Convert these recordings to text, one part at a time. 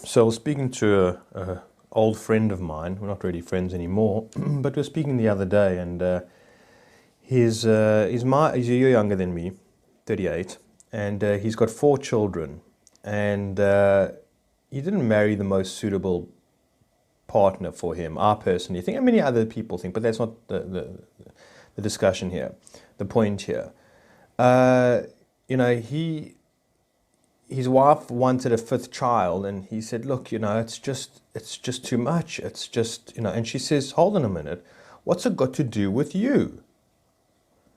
So I was speaking to a old friend of mine. We're not really friends anymore, but we were speaking the other day, and he's a year younger than me, 38, and he's got 4 children, and he didn't marry the most suitable partner for him. I personally think, and many other people think, but that's not the discussion here, the point here. Uh, you know, his wife wanted a 5th child, and he said, look, it's just too much. It's just, and she says, hold on a minute, what's it got to do with you?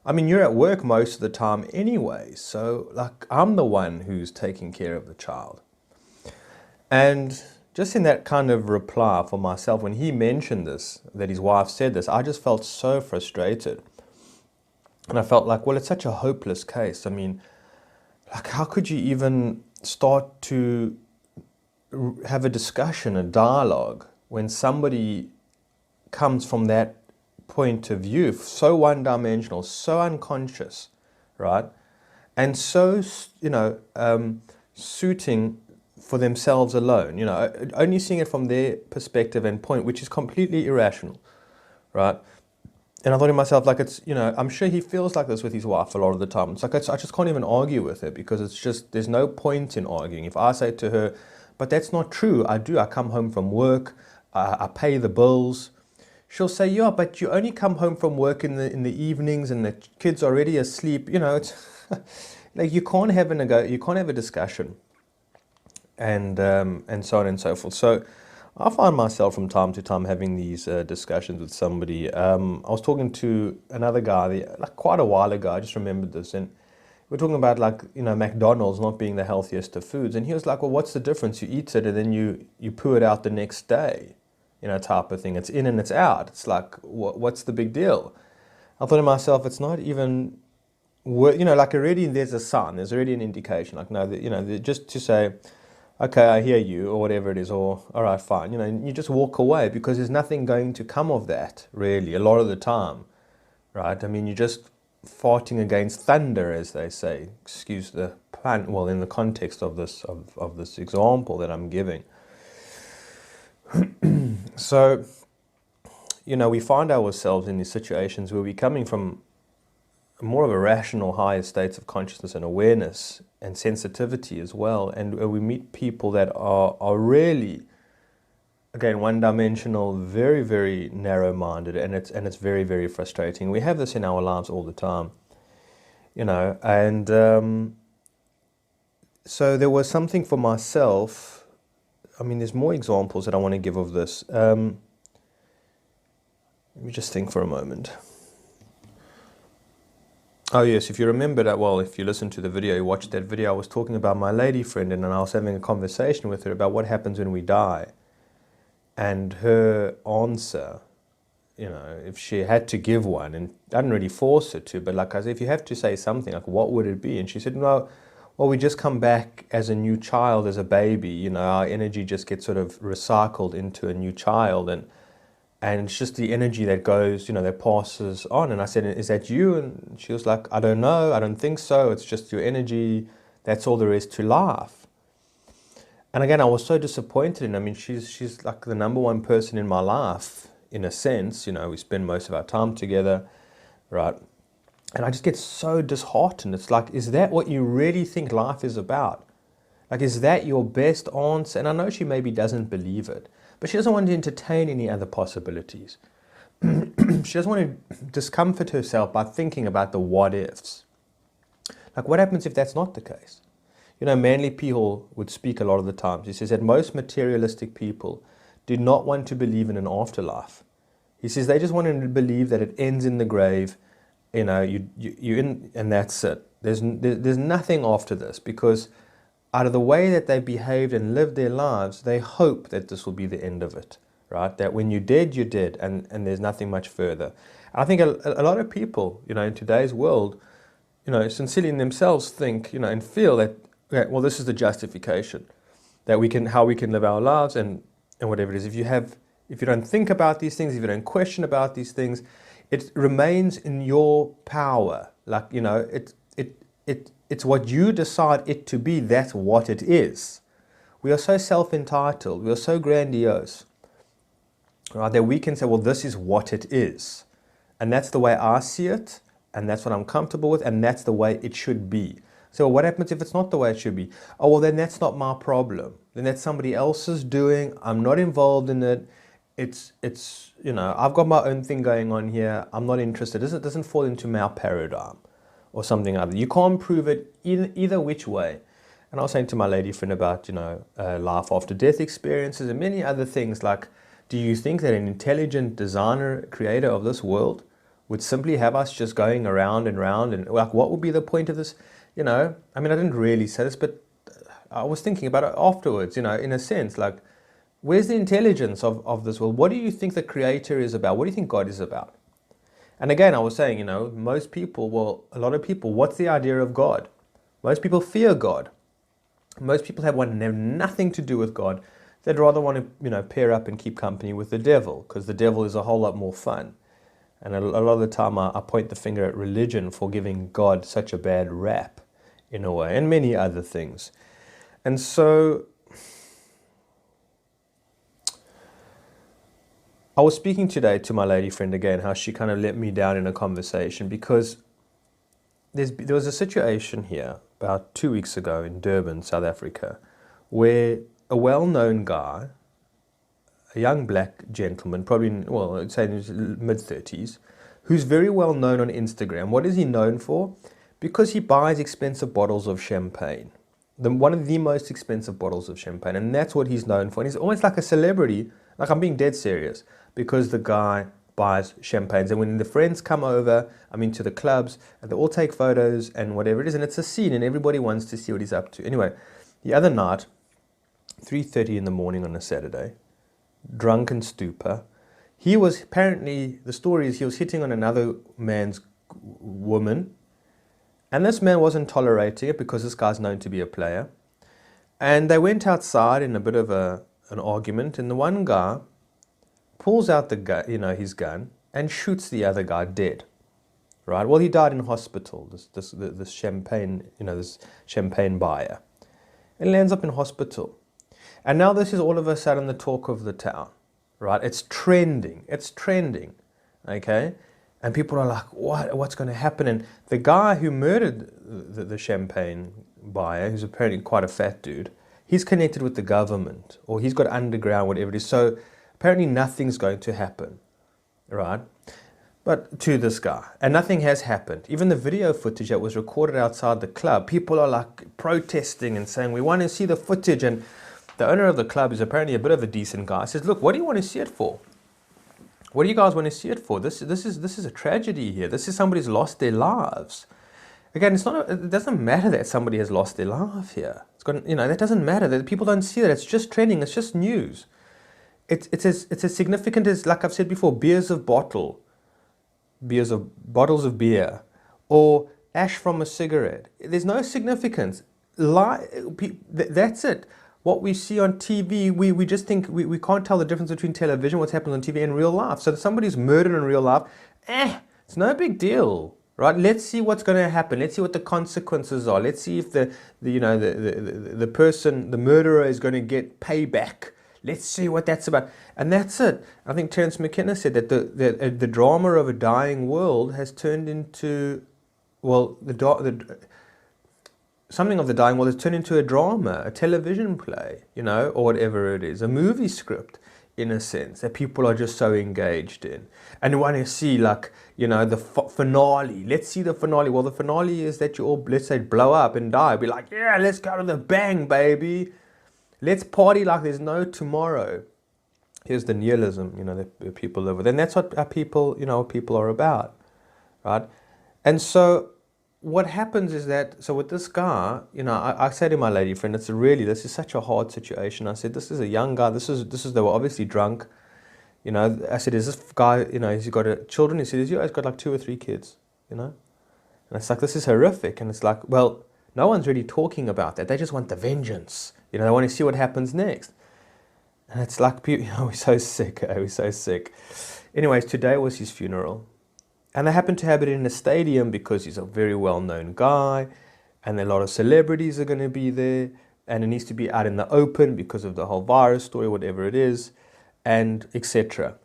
I mean, you're at work most of the time anyway, so like I'm the one who's taking care of the child. And just in that kind of reply for myself, when he mentioned this, that his wife said this, I just felt so frustrated. And I felt like, well, it's such a hopeless case. I mean, like, how could you even start to have a discussion, a dialogue, when somebody comes from that point of view, so one-dimensional, so unconscious, right? And so, suiting for themselves alone, only seeing it from their perspective and point, which is completely irrational, right? And I thought to myself, like, I'm sure he feels like this with his wife a lot of the time. It's like, I just can't even argue with her, because it's just, there's no point in arguing. If I say to her, but that's not true, I come home from work, I pay the bills, she'll say, yeah, but you only come home from work in the evenings and the kids are already asleep. It's like, you can't have a discussion, and so on and so forth. So I find myself from time to time having these discussions with somebody. I was talking to another guy like quite a while ago. I just remembered this, and we're talking about, like, McDonald's not being the healthiest of foods, and he was like, well, what's the difference? You eat it and then you poo it out the next day, type of thing. It's in and it's out. It's like, what's the big deal? I thought to myself, it's not even, like, already there's a sign, there's already an indication. Like, no, just to say, okay, I hear you, or whatever it is, or all right, fine. You just walk away, because there's nothing going to come of that, really, a lot of the time, right? I mean, you're just farting against thunder, as they say. Excuse the pun. Well, in the context of this example that I'm giving. So, we find ourselves in these situations where we're coming from more of a rational, higher states of consciousness and awareness and sensitivity as well, and we meet people that are really, again, one-dimensional, very, very narrow-minded, and it's very, very frustrating. We have this in our lives all the time, and so there was something for myself. I mean, there's more examples that I want to give of this. Let me just think for a moment. Oh yes, if you remember that, well, if you listened to the video, you watched that video, I was talking about my lady friend, and I was having a conversation with her about what happens when we die. And her answer, if she had to give one, and I didn't really force her to, but like I said, if you have to say something, like, what would it be? And she said, no, well, we just come back as a new child, as a baby, our energy just gets sort of recycled into a new child, and it's just the energy that goes, that passes on. And I said, is that you? And she was like, I don't know, I don't think so, it's just your energy, that's all there is to life. And again, I was so disappointed in her. I mean, she's like the number one person in my life, in a sense. We spend most of our time together, right? And I just get so disheartened. It's like, is that what you really think life is about? Like, is that your best answer? And I know she maybe doesn't believe it, but she doesn't want to entertain any other possibilities. She doesn't want to discomfort herself by thinking about the what ifs. Like, what happens if that's not the case? Manly People would speak a lot of the times. He says that most materialistic people do not want to believe in an afterlife. He says they just want to believe that it ends in the grave, you in, and that's it. There's nothing after this, because out of the way that they behaved and lived their lives, they hope that this will be the end of it, right? That when you're dead, you're dead, and there's nothing much further. I think a lot of people, in today's world, sincerely in themselves think, and feel that, okay, well, this is the justification that how we can live our lives, and whatever it is. If you don't think about these things, if you don't question about these things, it remains in your power. Like, it's what you decide it to be, that's what it is. we are so self-entitled, we are so grandiose, right, that we can say, well, this is what it is. And that's the way I see it, and that's what I'm comfortable with, and that's the way it should be. So what happens if it's not the way it should be? Oh, well, then that's not my problem. Then that's somebody else's doing. I'm not involved in it. It's I've got my own thing going on here. I'm not interested. It doesn't fall into my paradigm or something other. You can't prove it either which way. And I was saying to my lady friend about, life after death experiences and many other things. Like, do you think that an intelligent designer, creator of this world would simply have us just going around and round, and like, what would be the point of this? I didn't really say this, but I was thinking about it afterwards, in a sense, like, where's the intelligence of this world? What do you think the creator is about? What do you think God is about? And again, I was saying, most people, a lot of people, what's the idea of God? Most people fear God. Most people have nothing to do with God. They'd rather want to, pair up and keep company with the devil, because the devil is a whole lot more fun. And a lot of the time I point the finger at religion for giving God such a bad rap, in a way, and many other things. And so I was speaking today to my lady friend again, how she kind of let me down in a conversation, because there was a situation here about 2 weeks ago in Durban, South Africa, where a well-known guy, a young black gentleman, probably, I'd say in his mid-30s, who's very well known on Instagram. What is he known for? Because he buys expensive bottles of champagne. One of the most expensive bottles of champagne. And that's what he's known for. And he's almost like a celebrity. Like, I'm being dead serious. Because the guy buys champagnes. And when the friends come over, to the clubs, and they all take photos and whatever it is. And it's a scene and everybody wants to see what he's up to. Anyway, the other night, 3:30 in the morning on a Saturday, drunken stupor. He was apparently, the story is, he was hitting on another man's woman, and this man wasn't tolerating it because this guy's known to be a player. And they went outside in a bit of an argument, and the one guy pulls out the gun, his gun, and shoots the other guy dead. Right? Well, he died in hospital. This champagne, this champagne buyer, and lands up in hospital. And now this is all of a sudden the talk of the town, right? It's trending, okay? And people are like, what's going to happen? And the guy who murdered the champagne buyer, who's apparently quite a fat dude, he's connected with the government, or he's got underground, whatever it is. So apparently nothing's going to happen, right? But to this guy, and nothing has happened. Even the video footage that was recorded outside the club, people are like protesting and saying, we want to see the footage. And the owner of the club is apparently a bit of a decent guy. Says, look, what do you want to see it for? What do you guys want to see it for? This is a tragedy here. This is somebody's lost their lives. Again, it doesn't matter that somebody has lost their life here. That doesn't matter. That people don't see that. It's just trending. It's just news. It's as significant as, like I've said before, bottles of beer, or ash from a cigarette. There's no significance. That's it. What we see on TV, we just think we can't tell the difference between television, what's happening on TV, and real life. So if somebody's murdered in real life, it's no big deal, right? Let's see what's going to happen. Let's see what the consequences are. Let's see if the person, the murderer, is going to get payback. Let's see what that's about. And that's it. I think Terence McKenna said that the drama of a dying world has turned into, something of the dying world has turned into a drama, a television play, or whatever it is, a movie script, in a sense, that people are just so engaged in. And want to see, like, the finale. Let's see the finale. Well, the finale is that you all, let's say, blow up and die. Be like, yeah, let's go to the bang, baby. Let's party like there's no tomorrow. Here's the nihilism, that people live with. And that's what people are about, right? And so what happens is that, so with this guy, I say to my lady friend, this is such a hard situation. I said, this is a young guy. They were obviously drunk. I said, is this guy, has he got children? He said, he's got like 2 or 3 kids, And it's like, this is horrific. And it's like, well, no one's really talking about that. They just want the vengeance. They want to see what happens next. And it's like, we're so sick. We're so sick. Anyways, today was his funeral. And they happened to have it in a stadium because he's a very well-known guy. And a lot of celebrities are going to be there. and it needs to be out in the open because of the whole virus story, whatever it is, and etc.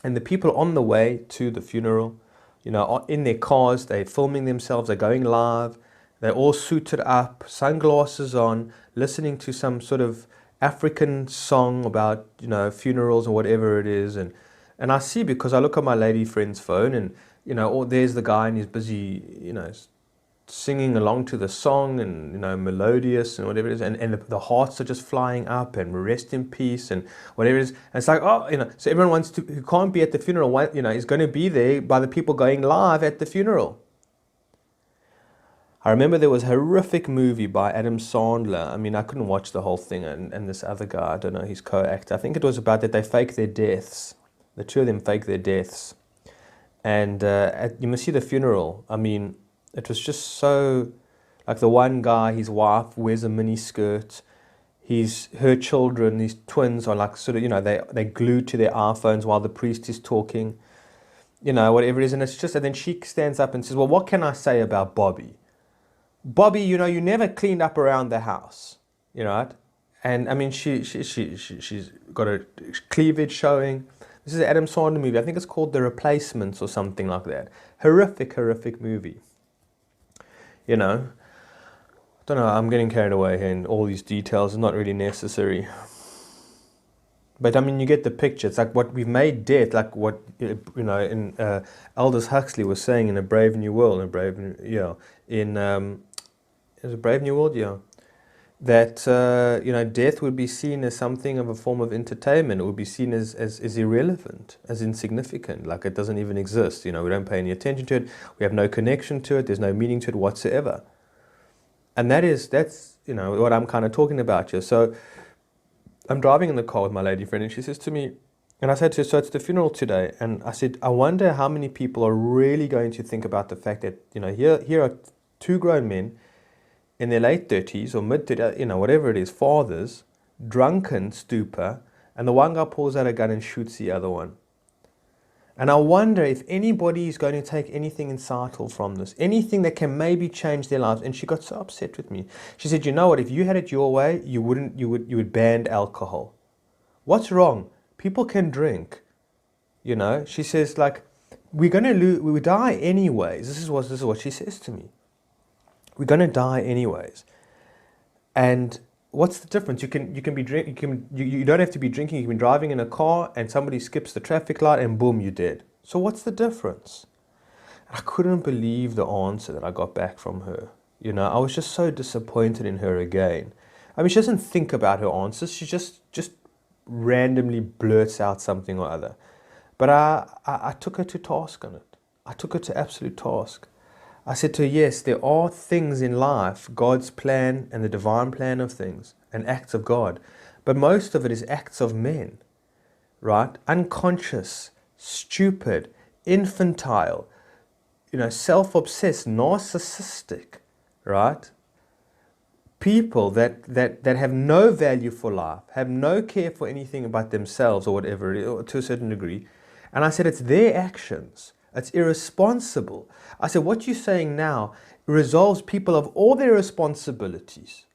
And the people on the way to the funeral, you know, are in their cars, they're filming themselves, they're going live, they're all suited up, sunglasses on, listening to some sort of African song about, you know, funerals or whatever it is. And I see, because I look at my lady friend's phone and, you know, oh, there's the guy and he's busy, you know, singing along to the song and, you know, melodious and whatever it is, and the hearts are just flying up and rest in peace and whatever it is. And it's like, oh, you know, so everyone wants to, who can't be at the funeral, you know, is going to be there by the people going live at the funeral. I remember there was a horrific movie by Adam Sandler. I mean, I couldn't watch the whole thing, and this other guy, I don't know, his co-actor, I think it was about that they fake their deaths. The two of them fake their deaths. And you must see the funeral. I mean, it was just so, like the one guy, his wife wears a mini skirt. Her children, these twins, are like sort of, you know, they glued to their iPhones while the priest is talking, you know, whatever it is. And it's just, and then she stands up and says, well, what can I say about Bobby? Bobby, you know, you never cleaned up around the house, you know, right? And I mean, she's got a cleavage showing. This is an Adam Sandler movie. I think it's called The Replacements or something like that. Horrific movie. You know, I don't know, I'm getting carried away here, and all these details are not really necessary. But I mean, you get the picture. It's like what we've made death, like what, you know, in Aldous Huxley was saying in A Brave New World, is it Brave New World? Yeah. That, you know, death would be seen as something of a form of entertainment. It would be seen as irrelevant, as insignificant, like it doesn't even exist. You know, we don't pay any attention to it. We have no connection to it. There's no meaning to it whatsoever. And that's, you know, what I'm kind of talking about here. So I'm driving in the car with my lady friend, and she says to me, and I said to her, so it's the funeral today. And I said, I wonder how many people are really going to think about the fact that, you know, here are two grown men in their late 30s or mid-30s, you know, whatever it is, fathers, drunken, stupor, and the one guy pulls out a gun and shoots the other one. And I wonder if anybody is going to take anything insightful from this, anything that can maybe change their lives. And she got so upset with me. She said, you know what, if you had it your way, you would ban alcohol. What's wrong? People can drink. You know, she says, like, we would die anyways. This is what she says to me. We're going to die anyways. And what's the difference? You don't have to be drinking. You can be driving in a car and somebody skips the traffic light and boom, you're dead. So what's the difference? And I couldn't believe the answer that I got back from her. You know, I was just so disappointed in her again. I mean, she doesn't think about her answers. She just randomly blurts out something or other. But I took her to task on it. I took her to absolute task. I said to her, yes, there are things in life, God's plan and the divine plan of things, and acts of God. But most of it is acts of men, right? Unconscious, stupid, infantile, you know, self-obsessed, narcissistic, right? People that have no value for life, have no care for anything but themselves or whatever, or to a certain degree. And I said, it's their actions. It's irresponsible. I said, what you're saying now resolves people of all their responsibilities.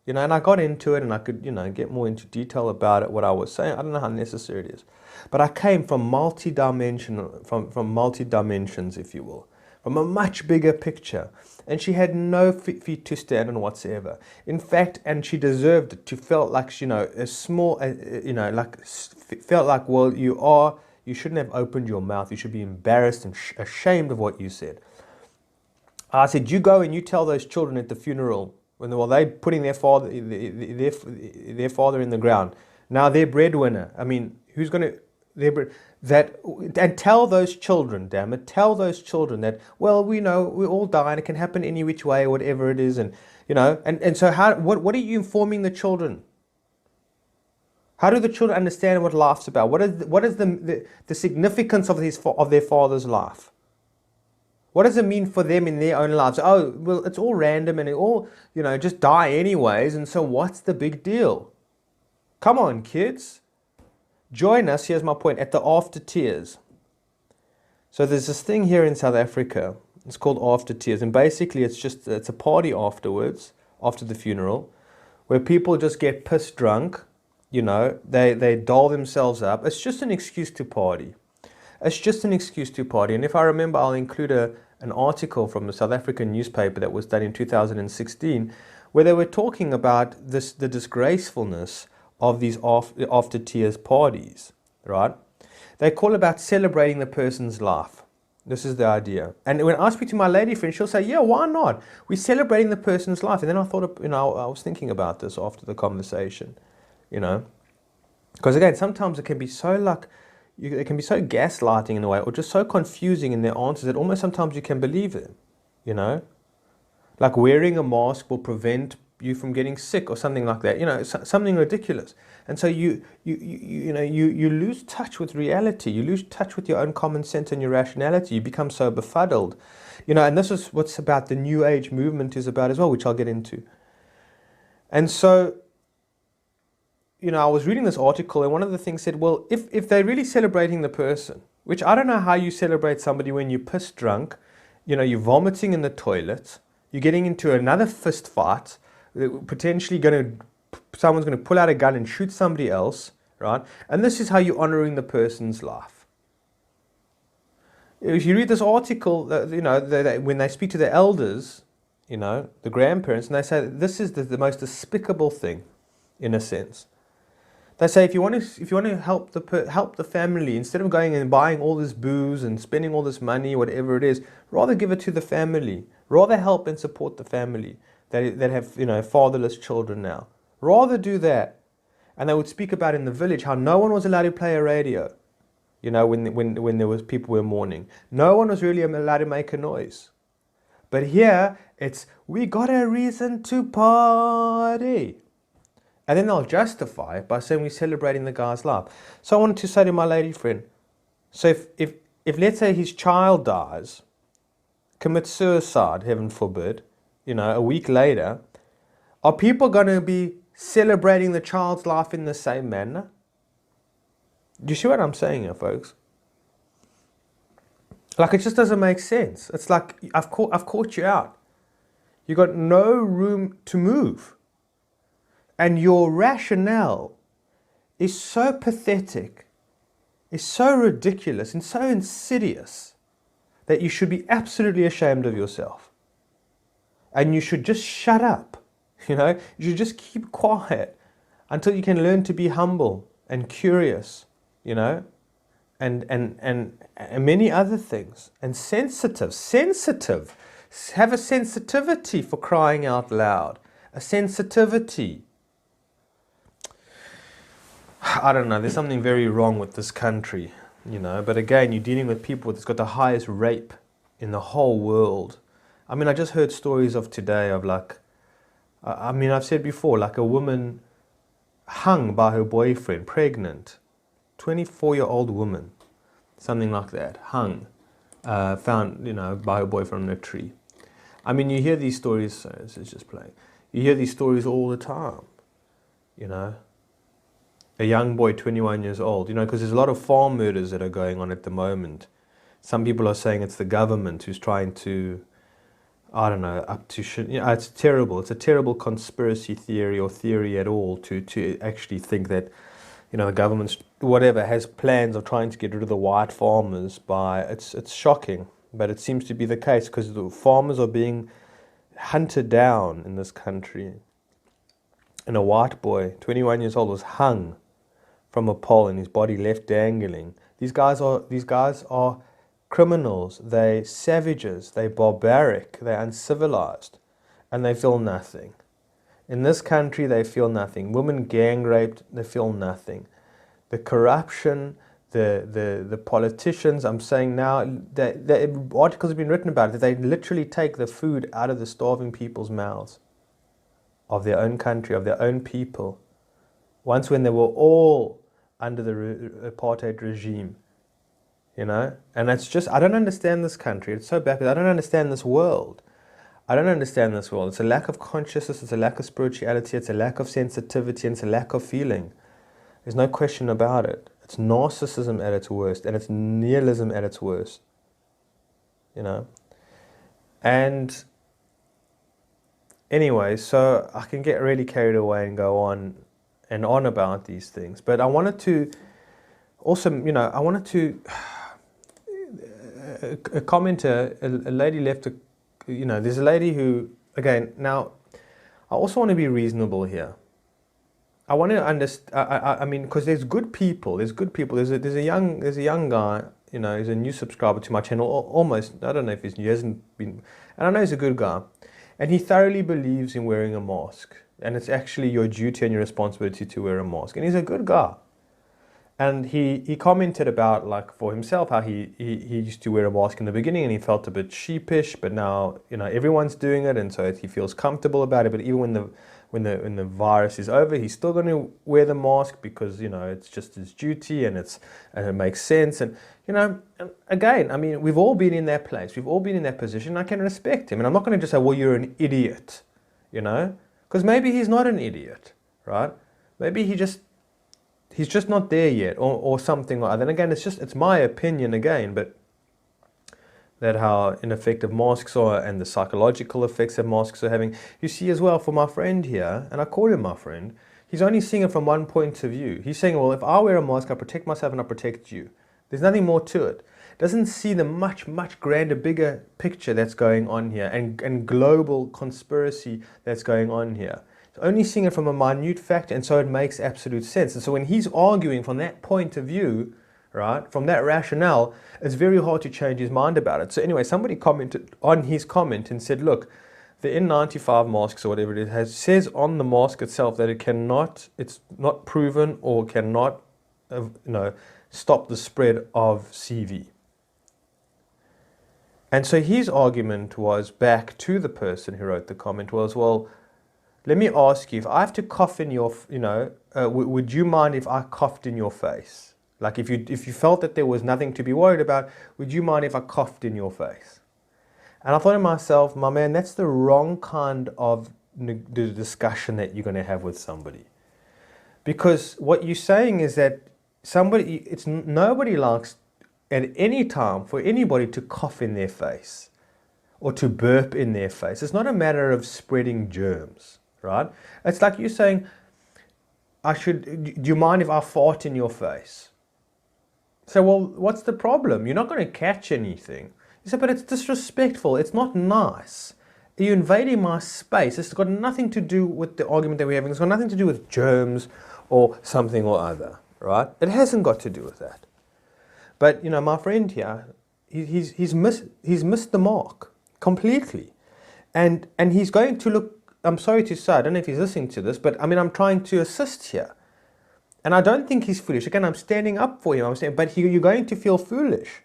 You know, and I got into it, and I could, you know, get more into detail about it, what I was saying. I don't know how necessary it is. But I came from multi-dimensional, from multi-dimensions, if you will, from a much bigger picture. And she had no feet to stand on whatsoever. In fact, and she deserved it. She felt like, you know, felt like, well, you shouldn't have opened your mouth. You should be embarrassed and ashamed of what you said. I said, you go and you tell those children at the funeral, while they're putting their father in the ground. Now they're breadwinner. I mean, who's going to... And tell those children, damn it, tell those children that, well, we know we all die and it can happen any which way, or whatever it is. And, you know, and so what are you informing the children? How do the children understand what life's about? What is the significance of their father's life? What does it mean for them in their own lives? Oh, well, it's all random and it all, you know, just die anyways. And so what's the big deal? Come on, kids. Join us, here's my point, at the After Tears. So there's this thing here in South Africa. It's called After Tears. And basically it's a party afterwards, after the funeral, where people just get pissed drunk, you know, they doll themselves up. It's just an excuse to party. It's just an excuse to party. And if I remember, I'll include an article from a South African newspaper that was done in 2016, where they were talking about the disgracefulness of these after tears parties, right? They call about celebrating the person's life. This is the idea. And when I speak to my lady friend, she'll say, yeah, why not? We're celebrating the person's life. And then I thought, you know, I was thinking about this after the conversation, you know. Because again, sometimes it can be so like, it can be so gaslighting in a way, or just so confusing in their answers that almost sometimes you can believe them, you know. Like wearing a mask will prevent you from getting sick or something like that, you know, something ridiculous. And so you lose touch with reality. You lose touch with your own common sense and your rationality. You become so befuddled, you know. And this is what's about the New Age movement is about as well, which I'll get into. And so, you know, I was reading this article, and one of the things said, well, if they're really celebrating the person, which I don't know how you celebrate somebody when you're pissed drunk, you know, you're vomiting in the toilet, you're getting into another fist fight, potentially someone's going to pull out a gun and shoot somebody else, right? And this is how you're honoring the person's life. If you read this article, you know, when they speak to the elders, you know, the grandparents, and they say this is the most despicable thing, in a sense. They say if you want to help the family, instead of going and buying all this booze and spending all this money, whatever it is, rather give it to the family. Rather help and support the family that have, you know, fatherless children now. Rather do that. And they would speak about in the village how no one was allowed to play a radio, you know, when there was people were mourning. No one was really allowed to make a noise. But here it's, we got a reason to party. And then they'll justify it by saying we're celebrating the guy's life. So I wanted to say to my lady friend, so if let's say his child dies, commits suicide, heaven forbid, you know, a week later, are people going to be celebrating the child's life in the same manner? Do you see what I'm saying here, folks? Like, it just doesn't make sense. It's like, I've caught you out. You got no room to move. And your rationale is so pathetic, is so ridiculous and so insidious that you should be absolutely ashamed of yourself. And you should just shut up, you know. You should just keep quiet until you can learn to be humble and curious, you know, and many other things. And sensitive. Have a sensitivity, for crying out loud. A sensitivity. I don't know, there's something very wrong with this country, you know. But again, you're dealing with people that's got the highest rape in the whole world. I mean, I just heard stories of today of like, I mean, I've said before, like a woman hung by her boyfriend, pregnant, 24-year-old woman, something like that, hung, found, you know, by her boyfriend on a tree. I mean, you hear these stories, so it's just playing. You hear these stories all the time, you know. A young boy, 21 years old, you know, because there's a lot of farm murders that are going on at the moment. Some people are saying it's the government who's trying to, I don't know, you know, it's terrible. It's a terrible conspiracy theory or theory at all to actually think that, you know, the government, whatever, has plans of trying to get rid of the white farmers by, it's shocking, but it seems to be the case because the farmers are being hunted down in this country. And a white boy, 21 years old, was hung from a pole and his body left dangling. These guys are criminals. They're savages. They're barbaric. They're uncivilized. And they feel nothing. In this country, they feel nothing. Women gang raped, they feel nothing. The corruption, the politicians, I'm saying now, the articles have been written about it, that they literally take the food out of the starving people's mouths of their own country, of their own people. Once when they were all under the apartheid regime, you know? And it's just, I don't understand this country. It's so backwards. I don't understand this world. I don't understand this world. It's a lack of consciousness, it's a lack of spirituality, it's a lack of sensitivity, and it's a lack of feeling. There's no question about it. It's narcissism at its worst, and it's nihilism at its worst, you know? And anyway, so I can get really carried away and go on and on about these things. But I wanted to also, I wanted to, a commenter, a lady left there's a lady who, again, now, I also want to be reasonable here. I want to understand, I mean, because there's good people, there's a young guy, he's a new subscriber to my channel, almost, I don't know if he hasn't been, and I know he's a good guy, and he thoroughly believes in wearing a mask, and it's actually your duty and your responsibility to wear a mask, and he's a good guy. And he commented about, like, for himself, how he used to wear a mask in the beginning and he felt a bit sheepish, but now, everyone's doing it, and so he feels comfortable about it. But even when the virus is over, he's still going to wear the mask because, it's just his duty, and it makes sense. And, again, I mean, we've all been in that place. We've all been in that position. I can respect him. And I'm not going to just say, well, you're an idiot, because maybe he's not an idiot, right? Maybe he's just not there yet, or something like that. And again, it's my opinion again, but that how ineffective masks are and the psychological effects that masks are having. You see as well for my friend here, and I call him my friend, he's only seeing it from one point of view. He's saying, well, if I wear a mask, I protect myself and I protect you. There's nothing more to it. Doesn't see the much, much grander, bigger picture that's going on here, and global conspiracy that's going on here. Only seeing it from a minute fact, and so it makes absolute sense. And so when he's arguing from that point of view, right, from that rationale, it's very hard to change his mind about it. So anyway, somebody commented on his comment and said, look, the N95 masks or whatever it is says on the mask itself that it's not proven or cannot, stop the spread of CV. And so his argument was back to the person who wrote the comment was, well, let me ask you, if I have to cough in your, would you mind if I coughed in your face? Like if you felt that there was nothing to be worried about, would you mind if I coughed in your face? And I thought to myself, my man, that's the wrong kind of the discussion that you're going to have with somebody. Because what you're saying is that nobody likes at any time for anybody to cough in their face or to burp in their face. It's not a matter of spreading germs, right? It's like you saying, do you mind if I fart in your face? So, well, what's the problem? You're not going to catch anything. You say, but it's disrespectful. It's not nice. You're invading my space. It's got nothing to do with the argument that we're having. It's got nothing to do with germs or something or other, right? It hasn't got to do with that. But, my friend here, he's missed the mark completely. And he's going to look, I'm sorry to say, I don't know if he's listening to this, but I mean, I'm trying to assist here. And I don't think he's foolish. Again, I'm standing up for him. I'm saying, but you're going to feel foolish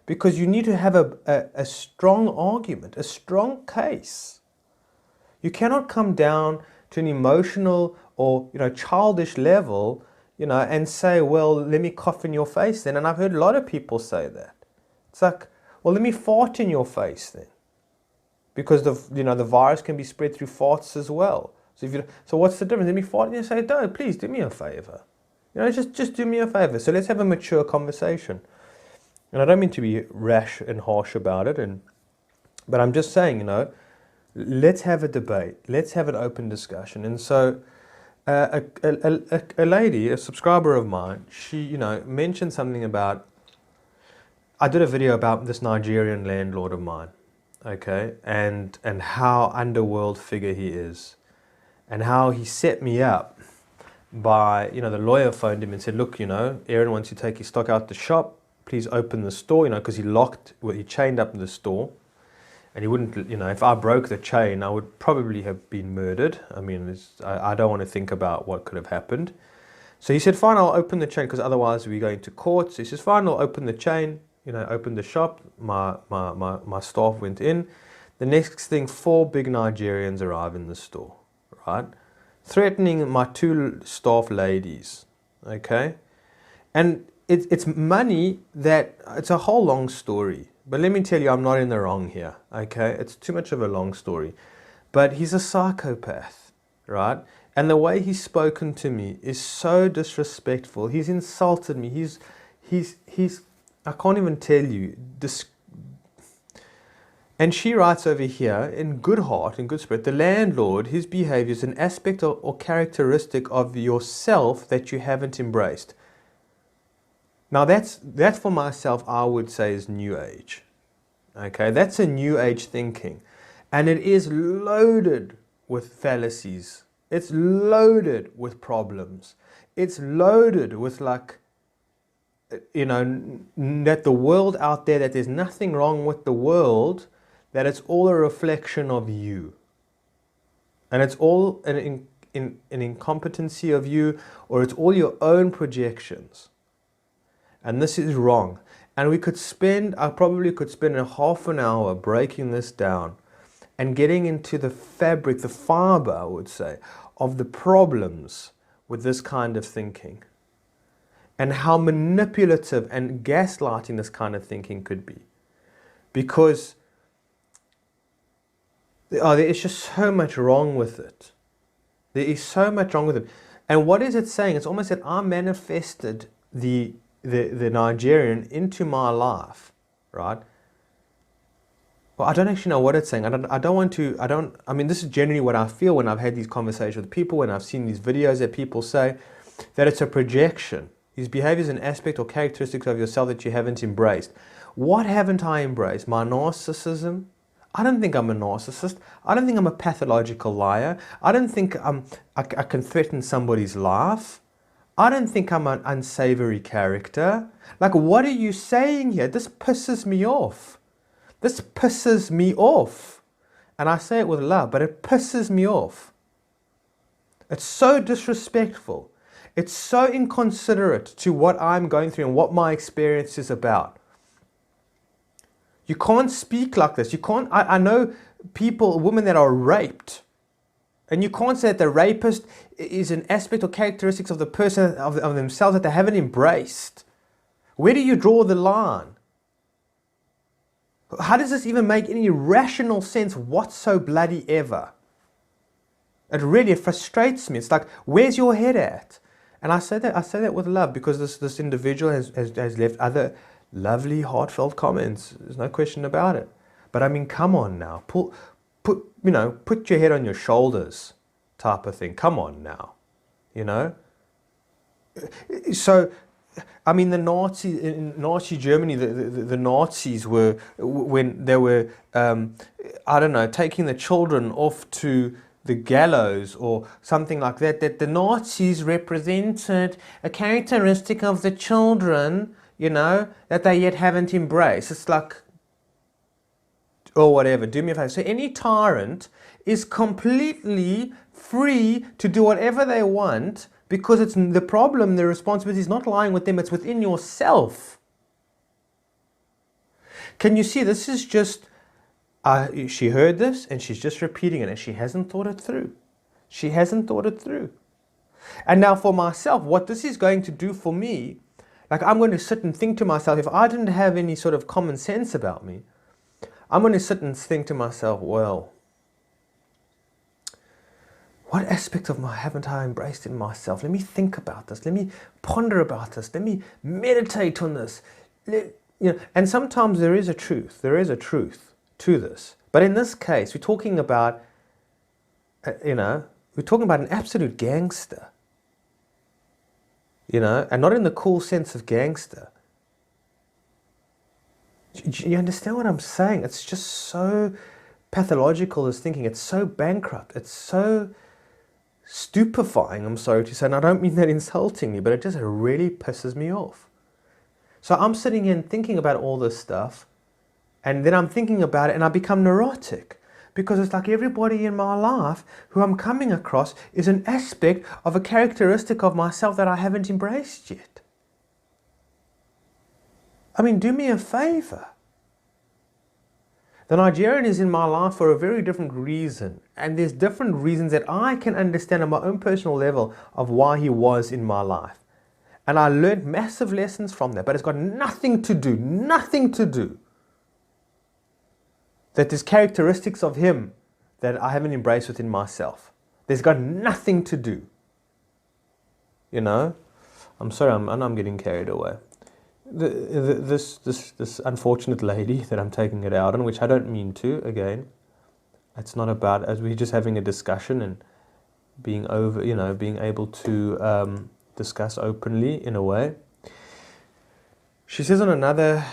because you need to have a strong argument, a strong case. You cannot come down to an emotional or childish level, and say, well, let me cough in your face then. And I've heard a lot of people say that. It's like, well, let me fart in your face then, because the virus can be spread through farts as well. So what's the difference? Let me fart and you say, no, please do me a favor. Just do me a favor. So let's have a mature conversation. And I don't mean to be rash and harsh about it, but I'm just saying, let's have a debate. Let's have an open discussion. And so a lady, a subscriber of mine, she, mentioned something about, I did a video about this Nigerian landlord of mine, okay, and how underworld figure he is, and how he set me up by, the lawyer phoned him and said, look, Aaron wants to take his stock out the shop, please open the store, because he chained up the store, and he wouldn't, if I broke the chain, I would probably have been murdered. I mean, I don't want to think about what could have happened. So he said, fine, I'll open the chain, because otherwise we're going to court. So he says, fine, I'll open the chain, open the shop. My staff went in. The next thing, 4 big Nigerians arrive in the store, right? Threatening my 2 staff ladies, okay? And it's money that, it's a whole long story. But let me tell you, I'm not in the wrong here, okay? It's too much of a long story. But he's a psychopath, right? And the way he's spoken to me is so disrespectful. He's insulted me. He's I can't even tell you. And she writes over here, in good heart, in good spirit, the landlord, his behavior is an aspect or characteristic of yourself that you haven't embraced. Now that's for myself, I would say, is New Age. Okay, that's a New Age thinking. And it is loaded with fallacies. It's loaded with problems. It's loaded with, like, that the world out there, that there's nothing wrong with the world, that it's all a reflection of you. And it's all an incompetency of you, or it's all your own projections. And this is wrong. And I probably could spend a half an hour breaking this down and getting into the fabric, the fiber, I would say, of the problems with this kind of thinking. And how manipulative and gaslighting this kind of thinking could be. Because there is just so much wrong with it. There is so much wrong with it. And what is it saying? It's almost that I manifested the Nigerian into my life, right? Well, I don't actually know what it's saying. I mean, this is generally what I feel when I've had these conversations with people, when I've seen these videos that people say, that it's a projection. These behaviors and aspect or characteristics of yourself that you haven't embraced. What haven't I embraced? My narcissism? I don't think I'm a narcissist. I don't think I'm a pathological liar. I don't think I can threaten somebody's life. I don't think I'm an unsavory character. Like, what are you saying here? This pisses me off. This pisses me off. And I say it with love, but it pisses me off. It's so disrespectful. It's so inconsiderate to what I'm going through and what my experience is about. You can't speak like this. You can't. I know women that are raped, and you can't say that the rapist is an aspect or characteristics of the person, of themselves, that they haven't embraced. Where do you draw the line? How does this even make any rational sense whatsoever? It frustrates me. It's like, where's your head at? And I say that with love, because this individual has left other lovely, heartfelt comments. There's no question about it. But I mean, come on now. Put your head on your shoulders type of thing. Come on now. So, I mean, in Nazi Germany, the Nazis were, when they were, taking the children off to the gallows or something like that, that the Nazis represented a characteristic of the children, that they yet haven't embraced. It's like, or whatever, do me a favor. So any tyrant is completely free to do whatever they want, because it's the problem, the responsibility is not lying with them, it's within yourself. Can you see, this is just, she heard this and she's just repeating it, and she hasn't thought it through. She hasn't thought it through. And now for myself, what this is going to do for me, like, I'm going to sit and think to myself, if I didn't have any sort of common sense about me, I'm going to sit and think to myself, well, what aspect of haven't I embraced in myself? Let me think about this. Let me ponder about this. Let me meditate on this. And sometimes there is a truth. There is a truth to this. But in this case, we're talking about, we're talking about an absolute gangster. And not in the cool sense of gangster. Do you understand what I'm saying? It's just so pathological, this thinking. It's so bankrupt. It's so stupefying, I'm sorry to say. And I don't mean that insultingly, but it just really pisses me off. So I'm sitting here and thinking about all this stuff, and then I'm thinking about it and I become neurotic, because it's like everybody in my life who I'm coming across is an aspect of a characteristic of myself that I haven't embraced yet. I mean, do me a favor. The Nigerian is in my life for a very different reason. And there's different reasons that I can understand on my own personal level of why he was in my life. And I learned massive lessons from that. But it's got nothing to do that there's characteristics of him that I haven't embraced within myself. There's got nothing to do. I'm sorry, I'm getting carried away. this unfortunate lady that I'm taking it out on, which I don't mean to, again, it's not about, as we're just having a discussion and being able to discuss openly in a way. She says on another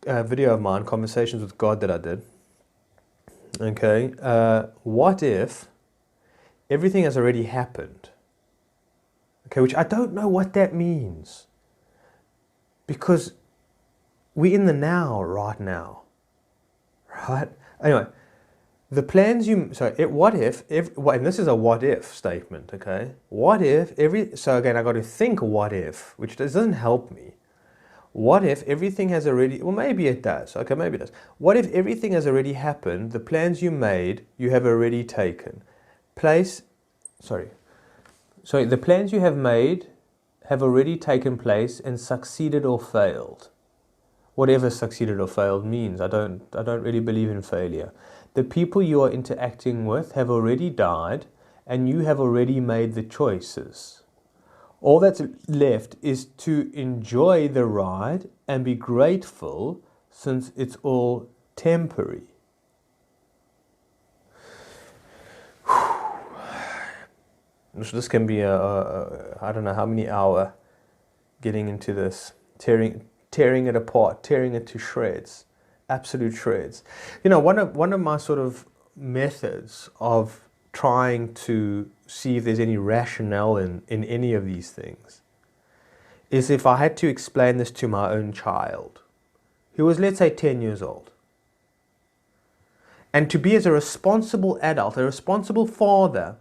video of mine, Conversations with God, that I did, okay, what if everything has already happened? Okay, which I don't know what that means. Because we're in the now, right now. Right? Anyway, the plans what if, and this is a what if statement, okay? What if so again, I got to think what if, which doesn't help me. What if everything has already, well, maybe it does. Okay, maybe it does. What if everything has already happened, the plans you made, you have already taken place, the plans you have made have already taken place and succeeded or failed. Whatever succeeded or failed means, I don't really believe in failure. The people you are interacting with have already died and you have already made the choices. All that's left is to enjoy the ride and be grateful since it's all temporary. This can be I don't know how many hour getting into this, tearing it apart, tearing it to shreds, absolute shreds. You know, one of my sort of methods of trying to see if there's any rationale in any of these things is if I had to explain this to my own child, who was, let's say, 10 years old. And to be as a responsible adult, a responsible father,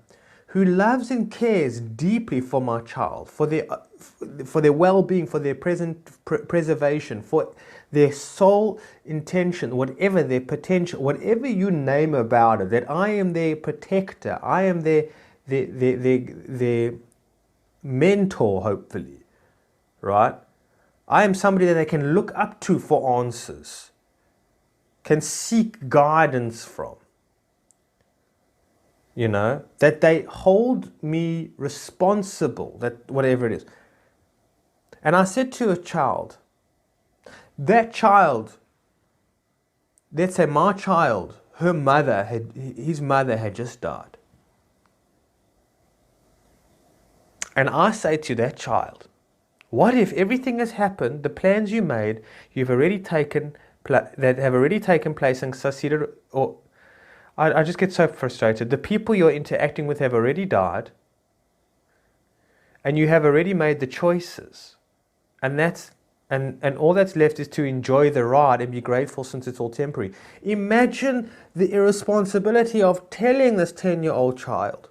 who loves and cares deeply for my child, for their well-being, for their preservation, for their sole intention, whatever their potential, whatever you name about it, that I am their protector, I am their mentor, hopefully, right? I am somebody that they can look up to for answers, can seek guidance from. You know, that they hold me responsible, that whatever it is. And I said to a child, that child, let's say my child, his mother had just died. And I say to that child, what if everything has happened, the plans you made, you've already taken, that have already taken place and succeeded, or I just get so frustrated. The people you're interacting with have already died, and you have already made the choices, and all that's left is to enjoy the ride and be grateful since it's all temporary. Imagine the irresponsibility of telling this 10-year-old child,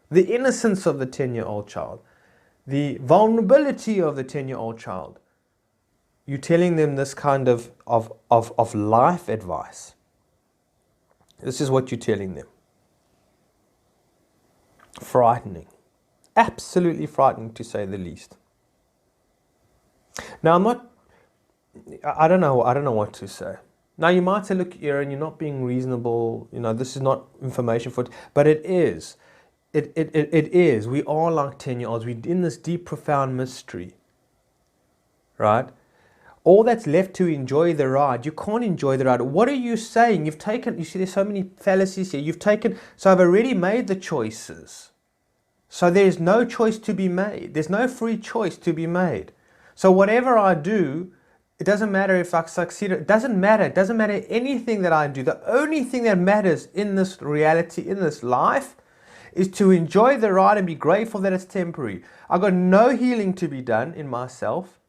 the innocence of the 10-year-old child, the vulnerability of the 10-year-old child. You're telling them this kind of life advice. This is what you're telling them. Frightening. Absolutely frightening, to say the least. Now, I don't know what to say. Now, you might say, look, Aaron, you're not being reasonable. You know, this is not information for it. But it is. It is. We are like 10-year-olds. We're in this deep, profound mystery. Right? All that's left to enjoy the ride. You can't enjoy the ride. What are you saying? You see, there's so many fallacies here. So I've already made the choices. So there's no choice to be made. There's no free choice to be made. So whatever I do, it doesn't matter if I succeed. It doesn't matter. It doesn't matter anything that I do. The only thing that matters in this reality, in this life, is to enjoy the ride and be grateful that it's temporary. I've got no healing to be done in myself.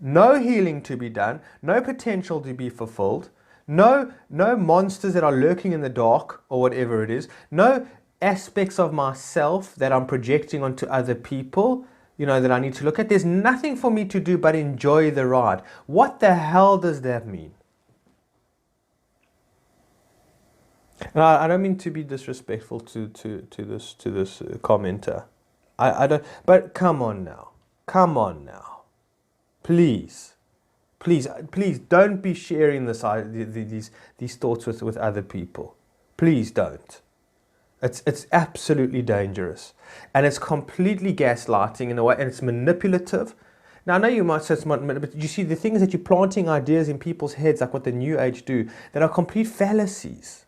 No healing to be done, no potential to be fulfilled, no monsters that are lurking in the dark or whatever it is, no aspects of myself that I'm projecting onto other people, you know, that I need to look at. There's nothing for me to do but enjoy the ride. What the hell does that mean? And I don't mean to be disrespectful to this commenter. I don't. But come on now. Please don't be sharing these thoughts with other people. Please don't. It's absolutely dangerous, and it's completely gaslighting in a way, and it's manipulative. Now, I know you might say it's not, but you see, the thing is that you're planting ideas in people's heads, like what the New Age do, that are complete fallacies,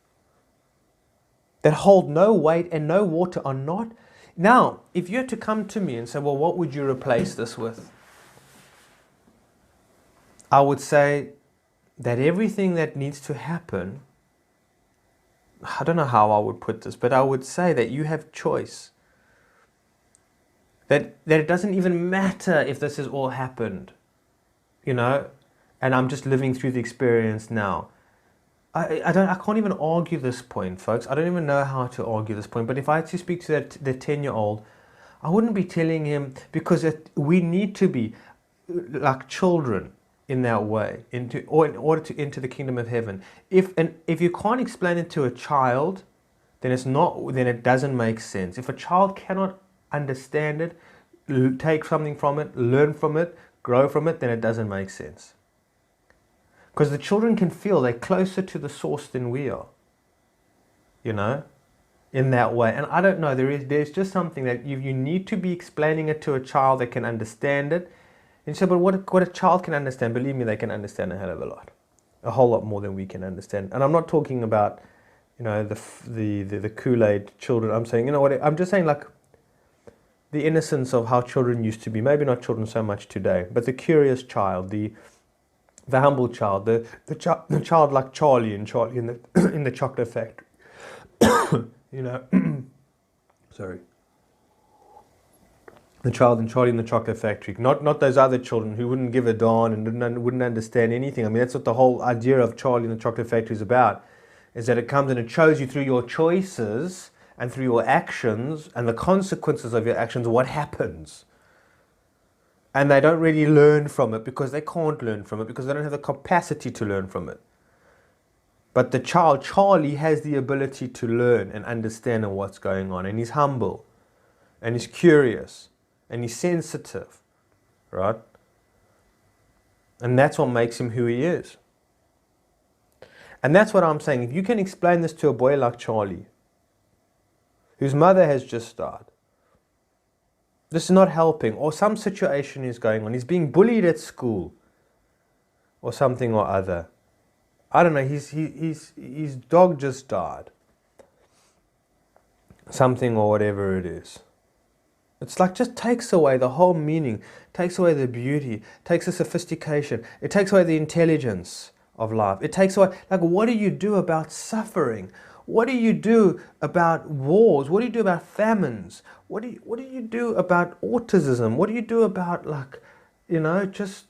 that hold no weight and no water, are not. Now, if you had to come to me and say, well, what would you replace this with? I would say that everything that needs to happen, I don't know how I would put this, but I would say that you have choice. That it doesn't even matter if this has all happened, you know, and I'm just living through the experience now. I can't even argue this point, folks. I don't even know how to argue this point. But if I had to speak to the 10-year-old, I wouldn't be telling him, because we need to be like children in that way, in order to enter the kingdom of heaven. If you can't explain it to a child, then it doesn't make sense. If a child cannot understand it, take something from it, learn from it, grow from it, then it doesn't make sense. Because the children can feel they're closer to the source than we are, you know, in that way. And I don't know, there's just something that you need to be explaining it to a child that can understand it. And so, but what a child can understand, believe me, they can understand a hell of a lot, a whole lot more than we can understand. And I'm not talking about, you know, the Kool-Aid children. I'm saying, you know what, I'm just saying, like, the innocence of how children used to be. Maybe not children so much today, but the curious child, the humble child, the child like Charlie in the in the chocolate factory. You know, sorry. The child in Charlie in the chocolate factory, not those other children who wouldn't give a darn and wouldn't understand anything. I mean, that's what the whole idea of Charlie in the chocolate factory is about, is that it comes and it shows you through your choices and through your actions and the consequences of your actions what happens. And they don't really learn from it because they can't learn from it, because they don't have the capacity to learn from it. But the child, Charlie, has the ability to learn and understand what's going on. And he's humble. And he's curious. And he's sensitive. Right? And that's what makes him who he is. And that's what I'm saying. If you can explain this to a boy like Charlie, whose mother has just died, this is not helping, or some situation is going on, he's being bullied at school, or something or other. I don't know, his dog just died. Something or whatever it is. It's like, just takes away the whole meaning, takes away the beauty, takes the sophistication, it takes away the intelligence of life. It takes away, like, what do you do about suffering? What do you do about wars? What do you do about famines? What do you do about autism? What do you do about, like, you know, just,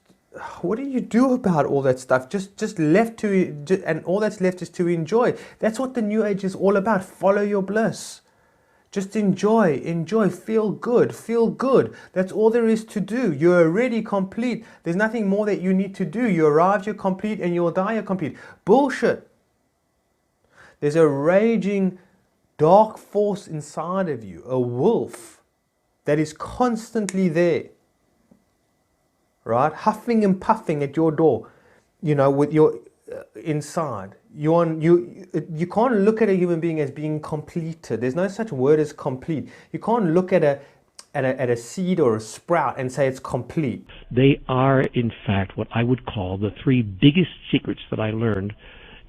what do you do about all that stuff? Just left to, and all that's left is to enjoy. That's what the New Age is all about. Follow your bliss. Just enjoy, feel good. That's all there is to do. You're already complete. There's nothing more that you need to do. You arrive, you're complete, and you'll die, you're complete. Bullshit. There's a raging dark force inside of you, a wolf that is constantly there, right? Huffing and puffing at your door, you know, with your inside. You can't look at a human being as being completed. There's no such word as complete. You can't look at a seed or a sprout and say it's complete. They are, in fact, what I would call the three biggest secrets that I learned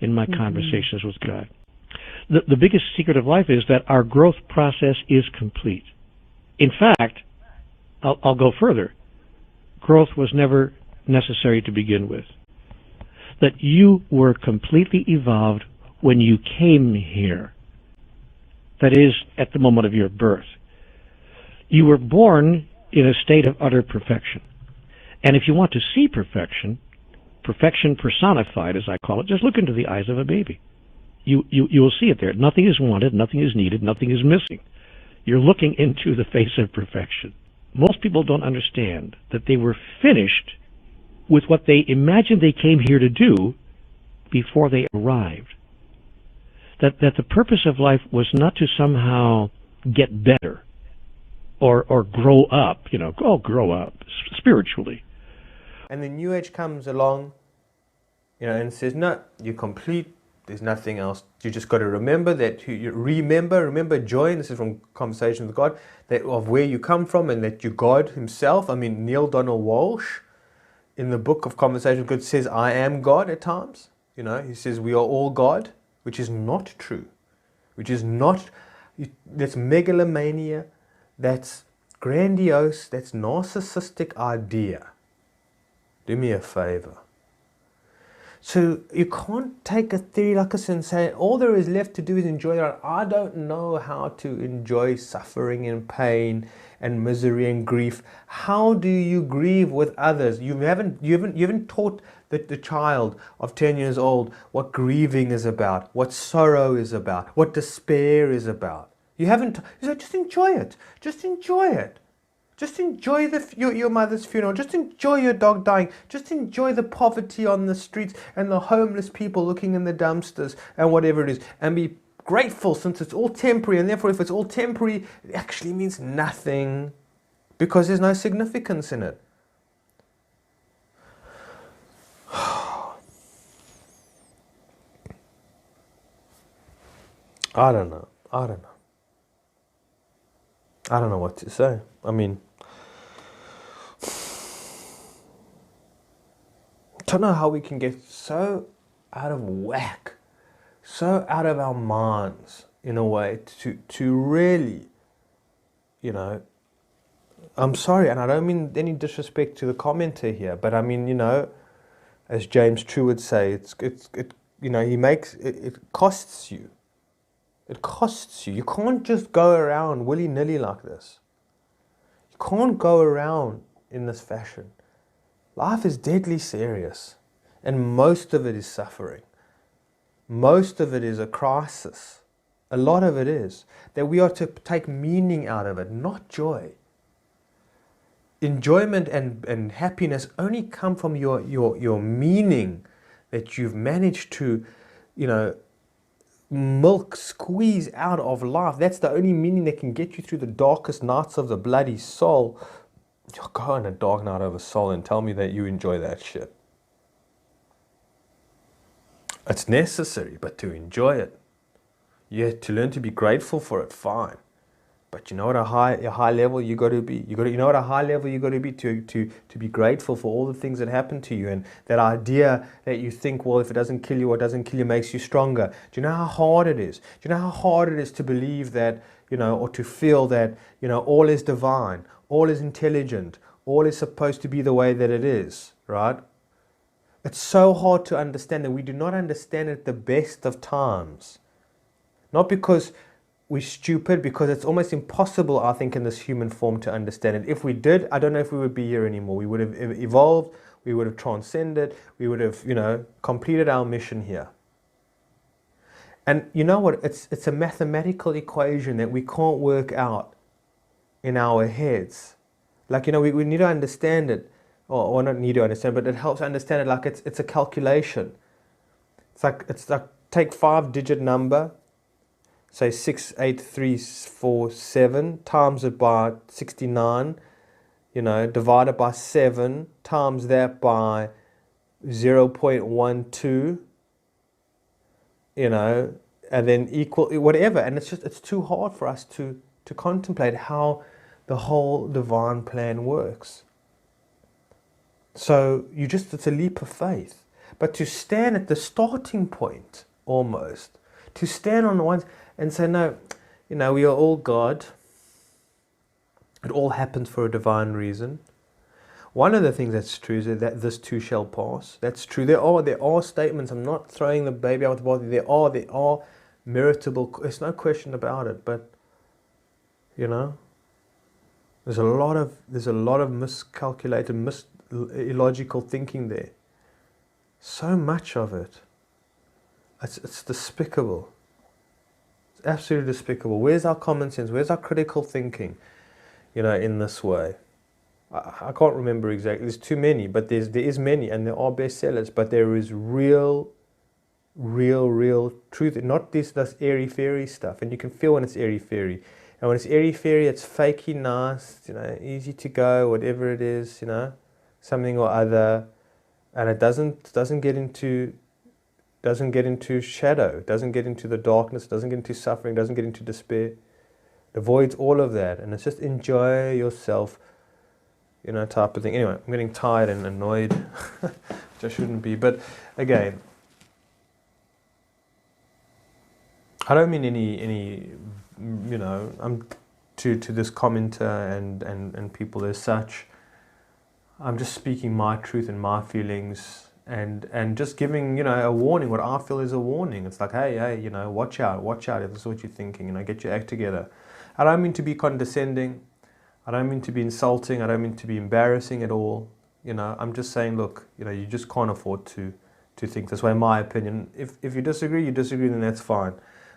in my conversations with God. The biggest secret of life is that our growth process is complete. In fact, I'll go further. Growth was never necessary to begin with. That you were completely evolved when you came here. That is, at the moment of your birth. You were born in a state of utter perfection. And if you want to see perfection, perfection personified, as I call it, just look into the eyes of a baby. You will see it there. Nothing is wanted, nothing is needed, nothing is missing. You're looking into the face of perfection. Most people don't understand that they were finished with what they imagined they came here to do before they arrived. That the purpose of life was not to somehow get better or grow up, grow up spiritually. And the New Age comes along, and says, no, you're complete, There's nothing else. You just got to remember that. Remember joy. And this is from Conversation with God, that of where you come from, and that you're God Himself. I mean, Neil Donald Walsh, in the book of Conversation with God, says, "I am God" at times. He says we are all God, which is not true. Which is not. That's megalomania. That's grandiose. That's narcissistic idea. Do me a favor. So you can't take a theory like this and say, all there is left to do is enjoy it. I don't know how to enjoy suffering and pain and misery and grief. How do you grieve with others? You haven't taught the child of 10 years old what grieving is about, what sorrow is about, what despair is about. You haven't. You say, just enjoy it. Just enjoy it. Just enjoy your mother's funeral. Just enjoy your dog dying. Just enjoy the poverty on the streets and the homeless people looking in the dumpsters and whatever it is. And be grateful, since it's all temporary. And therefore, if it's all temporary, it actually means nothing, because there's no significance in it. I don't know. I don't know what to say. I mean, I don't know how we can get so out of whack, so out of our minds, in a way, to really, I'm sorry, and I don't mean any disrespect to the commenter here, but I mean, as James True would say, it costs you. It costs you. You can't just go around willy-nilly like this. You can't go around in this fashion. Life is deadly serious, and most of it is suffering. Most of it is a crisis. A lot of it is that we are to take meaning out of it, not joy. Enjoyment and happiness only come from your meaning that you've managed to, squeeze out of life. That's the only meaning that can get you through the darkest nights of the bloody soul. You'll go on a dark night of a soul and tell me that you enjoy that shit. It's necessary, but to enjoy it, you have to learn to be grateful for it, fine. But you know what a high level you got to be. You know what a high level you got to be to be grateful for all the things that happen to you, and that idea that you think, well, if it doesn't kill you, what doesn't kill you makes you stronger. Do you know how hard it is? Do you know how hard it is to believe that, or to feel that, all is divine, all is intelligent, all is supposed to be the way that it is, right? It's so hard to understand that we do not understand it at the best of times. Not because we're stupid, because it's almost impossible, I think, in this human form to understand it. If we did, I don't know if we would be here anymore. We would have evolved, we would have transcended, we would have, completed our mission here. And you know what? It's a mathematical equation that we can't work out in our heads. Like, we need to understand it, or not need to understand, but it helps understand it like it's a calculation. It's like take 5-digit number, say 68347, times it by 69, divide it by 7, times that by 0.12, and then equal whatever. And it's too hard for us to contemplate how the whole divine plan works. So it's a leap of faith. But to stand at the starting point, almost, to stand on the ones and say, no, we are all God. It all happens for a divine reason. One of the things that's true is that this too shall pass. That's true. There are statements. I'm not throwing the baby out with the bathwater. There are meritable. There's no question about it. But there's a lot of miscalculated, illogical thinking there. So much of it. It's despicable. It's absolutely despicable. Where's our common sense? Where's our critical thinking? In this way. I can't remember exactly. There's too many, but there is many, and there are bestsellers. But there is real truth. Not this airy fairy stuff. And you can feel when it's airy fairy. And when it's airy fairy, it's fakey nice. Easy to go, whatever it is. Something or other, and it doesn't get into doesn't get into shadow, doesn't get into the darkness, doesn't get into suffering, doesn't get into despair. It avoids all of that, and it's just enjoy yourself, type of thing. Anyway, I'm getting tired and annoyed, which I shouldn't be. But again, I don't mean any I'm to this commenter and people as such. I'm just speaking my truth and my feelings, and just giving a warning. What I feel is a warning. It's like, hey, watch out if this is what you're thinking. Get your act together. I don't mean to be condescending. I don't mean to be insulting. I don't mean to be embarrassing at all. I'm just saying, look, you just can't afford to think this way. In my opinion, if you disagree, then that's fine.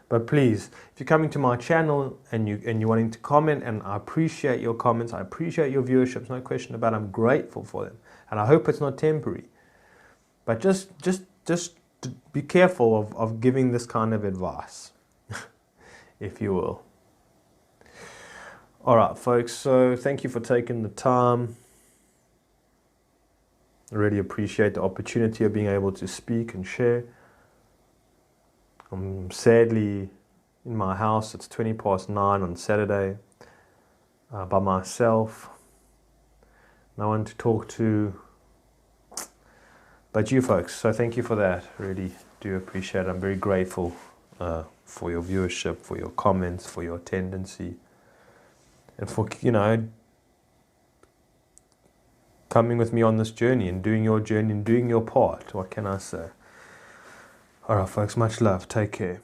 But please, if you're coming to my channel and you're wanting to comment, and I appreciate your comments, I appreciate your viewership, no question about it, I'm grateful for them, and I hope it's not temporary. But just be careful of giving this kind of advice, if you will. All right, folks. So thank you for taking the time. I really appreciate the opportunity of being able to speak and share. I'm sadly in my house. It's 9:20 on Saturday, by myself. No one to talk to but you folks. So thank you for that. Really do appreciate it. I'm very grateful for your viewership, for your comments, for your tendency, and for coming with me on this journey and doing your journey and doing your part. What can I say? All right, folks, much love. Take care.